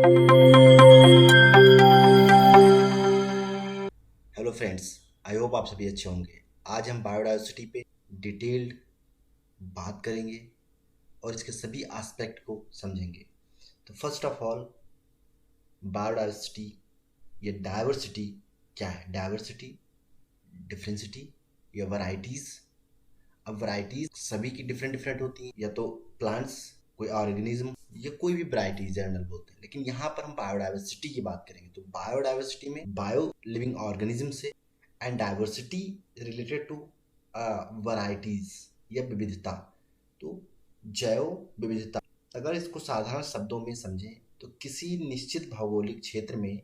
Hello friends, I hope आप सभी अच्छे होंगे। आज हम बायोडायवर्सिटी पे डिटेल्ड बात करेंगे और इसके सभी एस्पेक्ट को समझेंगे। तो फर्स्ट ऑफ ऑल, बायोडायवर्सिटी या डाइवर्सिटी क्या है? डाइवर्सिटी, डिफरेंसिटी या वैरायटीज। अब वैरायटीज सभी की डिफरेंट डिफरेंट होती हैं, या तो प्लांट्स, कोई ऑर्गेनिज्म या कोई भी वैरायटी जनरल बोलते हैं। लेकिन यहाँ पर हम बायोडायवर्सिटी की बात करेंगे। तो बायोडायवर्सिटी में बायो लिविंग ऑर्गेनिज्म से and diversity related to varieties या विविधता। तो जैव विविधता, अगर इसको साधारण शब्दों में समझें तो किसी निश्चित भौगोलिक क्षेत्र में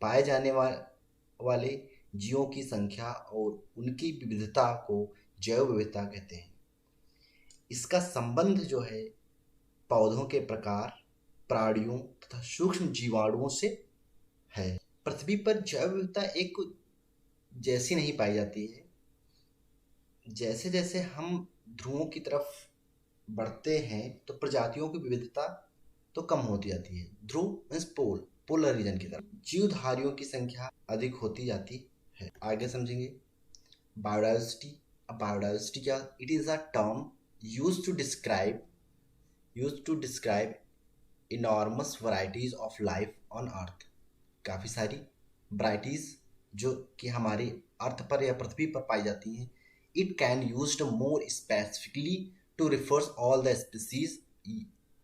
पाए जाने वाले जीवों की संख्या और उनकी विविधता को जैव विविधता कहते हैं। इसका संबंध जो है पौधों के प्रकार, प्राणियों तथा सूक्ष्म जीवाणुओं से है। पृथ्वी पर जैव विविधता एक जैसी नहीं पाई जाती है। जैसे जैसे हम ध्रुवों की तरफ बढ़ते हैं तो प्रजातियों की विविधता तो कम होती जाती है। ध्रुव मीन्स पोलर रीजन की तरफ जीवधारियों की संख्या अधिक होती जाती है। आगे समझेंगे बायोडायवर्सिटी। अब बायोडायवर्सिटी क्या? It is a term used to describe enormous varieties of life on earth. काफ़ी सारी वैरायटीज जो कि हमारे अर्थ पर या पृथ्वी पर पाई जाती हैं। It can used more specifically to refers all the species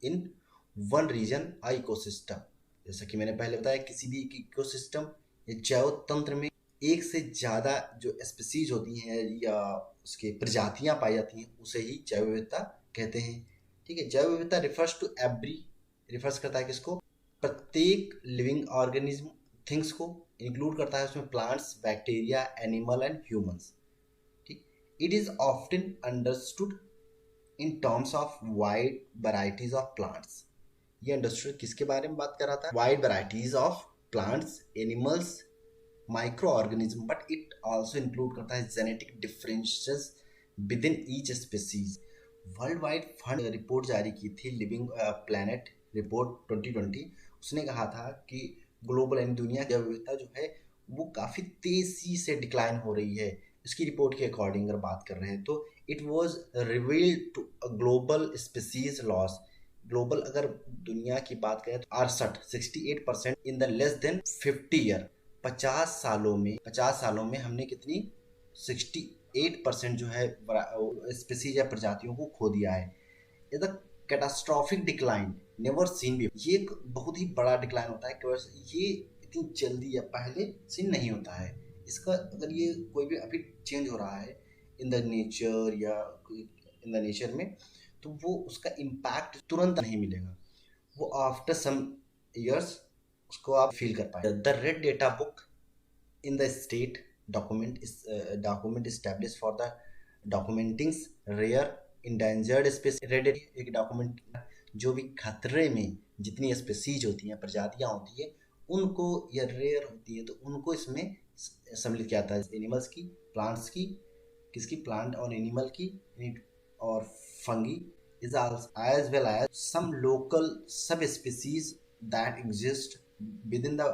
in one region a ecosystem. जैसा कि मैंने पहले बताया, किसी भी इकोसिस्टम या जैव तंत्र में एक से ज़्यादा जो स्पीसीज होती हैं या उसके प्रजातियां पाई जाती हैं, उसे ही जैव विविधता कहते हैं। ठीक है, जैव विविधता रिफर्स करता है किसको? प्रत्येक लिविंग ऑर्गेनिज्म, थिंग्स को इंक्लूड करता है। उसमें plants, bacteria, animal and humans. ठीक, it is often understood in terms of wide varieties of plants. ये अंडरस्टूड किसके बारे में बात कर रहा था? Wide varieties of plants, animals, microorganism, but it also include करता है genetic differences within each species. World Wide Fund report जारी की थी, लिविंग प्लैनेट रिपोर्ट 2020। उसने कहा था कि ग्लोबल यानी दुनिया की विविधता जो है वो काफ़ी तेज़ी से डिक्लाइन हो रही है। इसकी रिपोर्ट के अकॉर्डिंग अगर बात कर रहे हैं तो it was revealed to global species loss. Global अगर दुनिया की बात करें तो 68% in the less than 50 year. 50 सालों में हमने कितनी 68% जो है स्पीसीज या प्रजातियों को खो दिया है। ये कैटास्ट्रॉफिक डिक्लाइन नेवर सीन भी, ये एक बहुत ही बड़ा डिक्लाइन होता है। ये इतनी जल्दी या पहले सीन नहीं होता है। इसका अगर ये कोई भी अभी चेंज हो रहा है इन द नेचर या इन द नेचर में, तो वो उसका इम्पैक्ट तुरंत नहीं मिलेगा, वो आफ्टर सम ईयर्स उसको आप फील कर पाए। The red data book in the state document established for the documenting rare endangered species। Red एक डॉक्यूमेंट जो भी खतरे में जितनी स्पीसीज होती हैं, प्रजातियां होती है, उनको या रेयर होती है तो उनको इसमें सम्मिलित किया जाता है। एनिमल्स की, प्लांट्स की, किसकी? प्लांट और एनिमल की और fungi is as well as some local subspecies that exist within the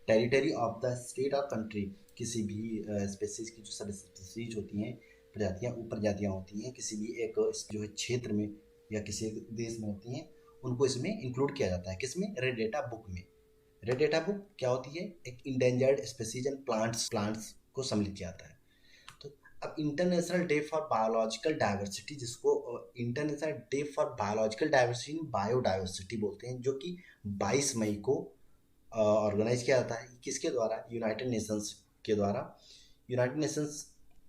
territory of the state or country। किसी भी स्पेसीज की जो सब स्पीसीज होती हैं, प्रजातियां, उपप्रजातियां होती हैं, किसी भी एक जो है क्षेत्र में या किसी एक देश में होती हैं, उनको इसमें इंक्लूड किया जाता है। किसमें? रेड डेटा बुक में। रेड डेटा बुक क्या होती है? एक इंडेंजर्ड स्पेसीज एंड प्लांट्स को सम्मिलित किया जाता है। तो अब international day for biological diversity, जिसको international day for biological diversity biodiversity बोलते हैं, जो कि 22 मई को ऑर्गेनाइज किया जाता है। किसके द्वारा? यूनाइटेड नेशंस के द्वारा। यूनाइटेड नेशंस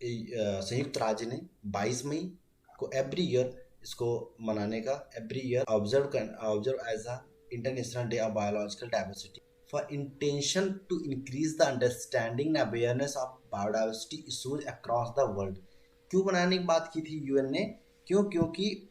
संयुक्त राज्य ने 22 मई को एवरी ईयर इसको मनाने का, every year observe as a international day of biological diversity for intention to increase the understanding and awareness of biodiversity issues across the world. क्यों बनाने की बात की थी यूएन ने? क्योंकि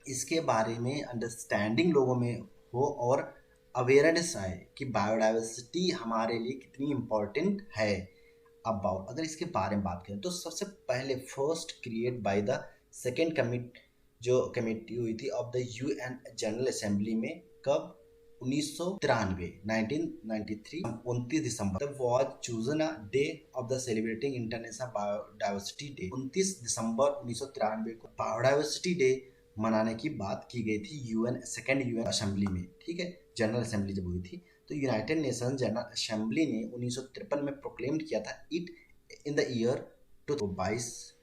इसके बारे में अंडरस्टैंडिंग लोगों में हो और अवेयरनेस आए कि बायोडाइवर्सिटी हमारे लिए कितनी इम्पोर्टेंट है। अब अगर इसके बारे में बात करें तो सबसे पहले first create by the second committee, जो कमेटी हुई थी of the UN General assembly में, कब? 1993 1993 29 दिसंबर was chosen a day of the celebrating International Biodiversity Day। 29 दिसंबर 1993 को बायोडाइवर्सिटी डे मनाने की बात की गई थी यूएन सेकेंड यूएन असेंबली में। ठीक है, जनरल असेंबली जब हुई थी तो यूनाइटेड नेशन जनरल असेंबली ने 1953 में प्रोक्लेम्ड किया था इट इन द ईयर 22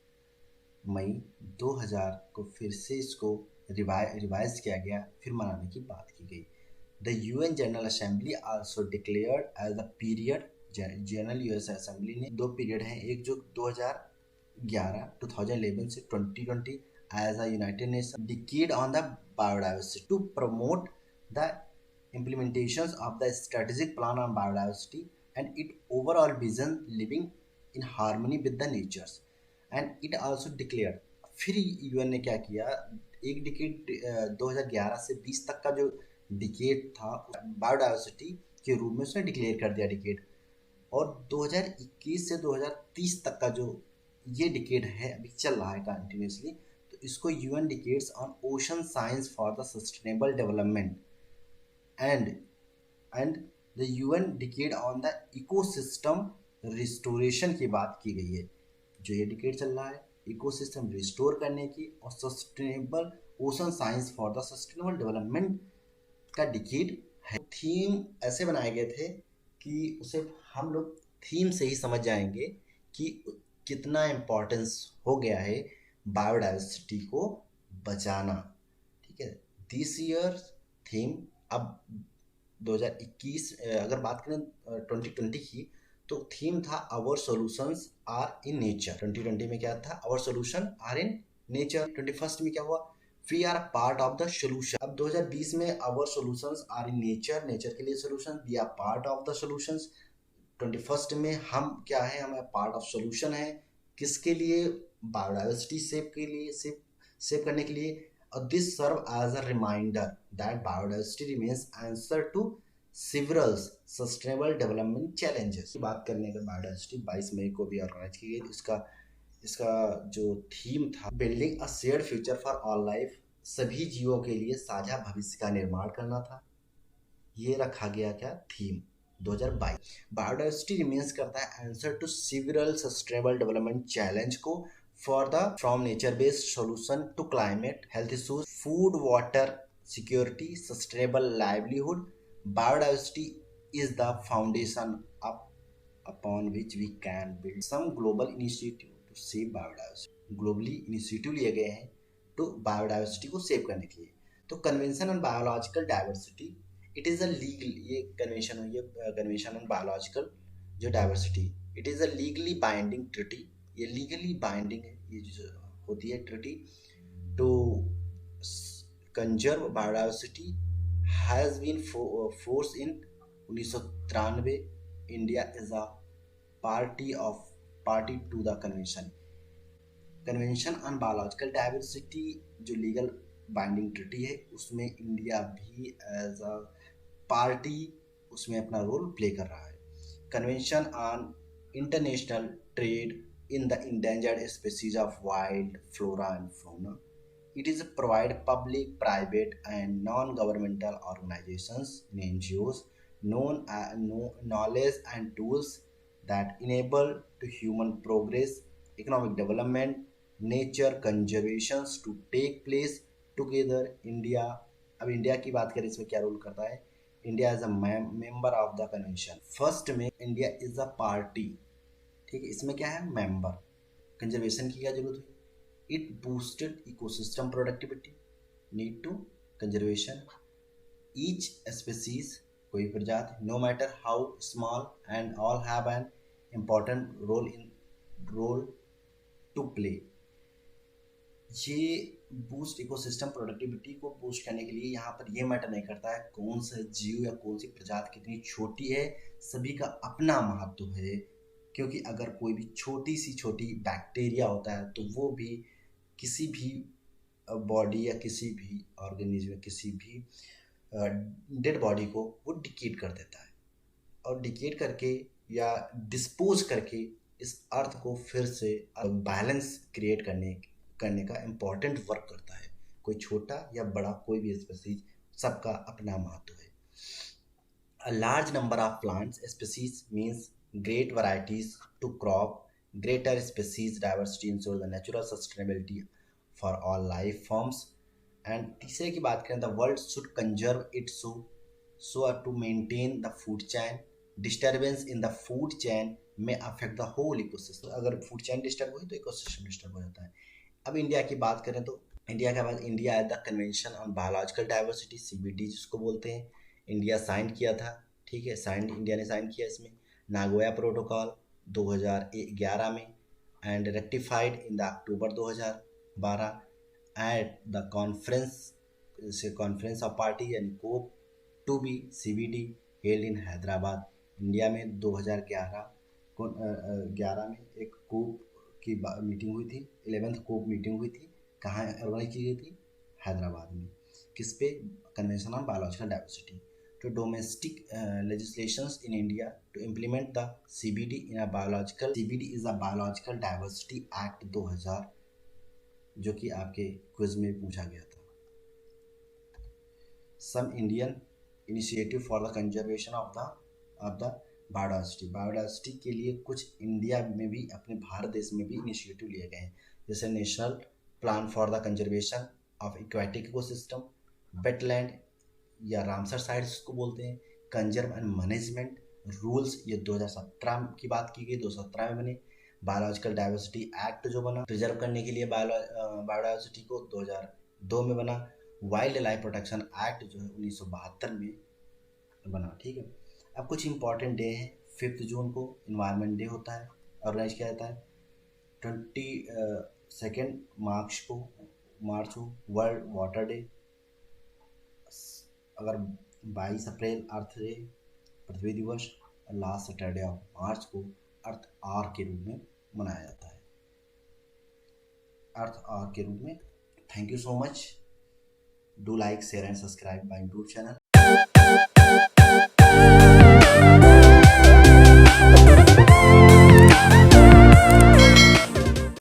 मई 2000 को फिर से इसको रिवाइज किया गया, फिर मनाने की बात की गई। The UN General Assembly also declared as the period, general US assembly ने दो पीरियड हैं, एक जो 2011 से 2020 as a United Nation decade on the biodiversity to promote the implementations of the strategic plan on biodiversity and its overall vision living in harmony with the natures and it also declared। फिर UN ने क्या किया, एक decade 2011 से 20 तक का जो decade था बायोडाइवर्सिटी के रूप में उसने डिक्लेयर कर दिया डिकेड, और 2021 से 2030 तक का जो ये डिकेड है अभी चल रहा है कंटिन्यूसली, तो इसको UN decades on ocean science for the sustainable development and the UN decade on the ecosystem restoration की बात की गई है। जो ये डिकेड चल रहा है इकोसिस्टम रिस्टोर करने की और sustainable ocean science for the sustainable development का डिकेड है। थीम ऐसे बनाए गए थे कि उसे हम लोग थीम से ही समझ जाएंगे कि कितना इम्पोर्टेंस हो गया है बायोडाइवर्सिटी को बचाना। ठीक है, दिस ईयर थीम अब 2021 अगर बात करें 2020 की तो थीम था our solutions are in nature. 2020 में क्या था, our solution are in nature. 21 में क्या हुआ, we are part of the solution. अब 2020 में our solutions are in nature, nature के लिए solution, we are part of the solutions. 21 में हम क्या है, हम पार्ट ऑफ सॉल्यूशन है, किसके लिए, बायोडाइवर्सिटी सेव के लिए, सेव करने के लिए। This serve as a reminder that biodiversity remains answer to several sustainable development challenges। बात करने का बायोडाइवर्सिटी 22 मई को भी ऑर्गेनाइज की गई। इसका जो थीम था building a shared future for all life, सभी जीवों के लिए साझा भविष्य का निर्माण करना था, ये रखा गया क्या थीम 2022। बायोडाइवर्सिटी रिमेन्स करता है answer to several sustainable development challenge को for the from nature based solution to climate health issues, food water security, sustainable livelihood. Biodiversity is the foundation upon which we can build some global initiative to save biodiversity। globally initiative लिए गए हैं तो biodiversity को save करने के लिए। तो convention on biological diversity it is a legal, ये कन्वेंशन हुई है, कन्वेंशन ऑन बायोलॉजिकल जो diversity, it is a legally binding treaty, ये लीगली बाइंडिंग है, ये जो होती है treaty to conserve biodiversity has been force in 1993। India is a party to the convention on biological diversity जो लीगल बाइंडिंग ट्रीटी है, उसमें इंडिया भी एज अ पार्टी उसमें अपना रोल प्ले कर रहा है। Convention on international trade in the endangered species of wild flora and fauna, it is provide public, private and non-governmental organizations and NGOs knowledge and tools that enable to human progress, economic development, nature conservations to take place together। India, अब India की बात करें इसमें क्या role करता है, India is a member of the convention. First में India is a party, ठीक है, इसमें क्या है, मेंबर। कंजर्वेशन की क्या जरूरत हुई, it boosted ecosystem productivity, need to conservation each species, कोई प्रजाति, no matter how small and all have an important role to play. ये बूस्ट इकोसिस्टम प्रोडक्टिविटी को बूस्ट करने के लिए यहाँ पर ये मैटर नहीं करता है कौन सा जीव या कौन सी प्रजाति कितनी छोटी है, सभी का अपना महत्व है। क्योंकि अगर कोई भी छोटी सी छोटी बैक्टीरिया होता है तो वो भी किसी भी बॉडी या किसी भी ऑर्गेनिज्म, किसी भी डेड बॉडी को वो डिकेट कर देता है, और डिकेट करके या डिस्पोज करके इस अर्थ को फिर से बैलेंस क्रिएट करने का इम्पॉर्टेंट वर्क करता है। कोई छोटा या बड़ा कोई भी स्पीसीज, सबका अपना महत्व है। A large number of plants species means great varieties to crop. Greater species diversity ensures the natural sustainability for all life forms. And तीसरे की बात करें, the world should conserve it so to maintain the food chain. Disturbance in the food chain में affect the whole ecosystem. अगर food chain disturb हुई तो ecosystem disturb हो जाता है. अब इंडिया की बात करें तो इंडिया के बाद इंडिया है the convention on biological diversity, CBD जिसको बोलते हैं, इंडिया साइन किया था. ठीक है, साइन इंडिया ने साइन किया इसमें. नागोया प्रोटोकॉल 2011 में, and rectified in the October 2012 at the conference of party यानी COP to be CBD held in Hyderabad. India में 2011 में एक कोप की मीटिंग हुई थी, 11th कोप मीटिंग हुई थी. कहाँ ऑर्गेनाइज की गई थी? हैदराबाद में. किस पे? Convention on biological diversity. To domestic legislations in India to implement the CBD in a biological. CBD is a Biological Diversity Act 2000, जो कि आपके क्विज में पूछा गया था. Some Indian initiative for the conservation of the biodiversity. Biodiversity के लिए कुछ इंडिया में भी, अपने भारत देश में भी इनिशिएटिव लिए गए हैं, जैसे national plan for the conservation of aquatic ecosystem, wetland या रामसर साइट्स इसको बोलते हैं, कंजर्व एंड मैनेजमेंट रूल्स, ये 2017 की बात की गई, 2017 में बने. बायोलॉजिकल डाइवर्सिटी एक्ट जो बना प्रिजर्व करने के लिए बायोडाइवर्सिटी को, 2002 में बना. वाइल्ड लाइफ प्रोटेक्शन एक्ट जो है 1972 में बना. ठीक है. अब कुछ इंपॉर्टेंट डे हैं. 5 जून को इन्वायरमेंट डे होता है, ऑर्गेनाइज किया जाता है. 22 मार्च को वर्ल्ड वाटर डे. अगर 22 अप्रैल अर्थ डे, पृथ्वी दिवस. लास्ट सैटरडे ऑफ मार्च को अर्थ आवर के रूप में मनाया जाता है, अर्थ आवर के रूप में. Thank you so much. Do like, share and subscribe my YouTube channel.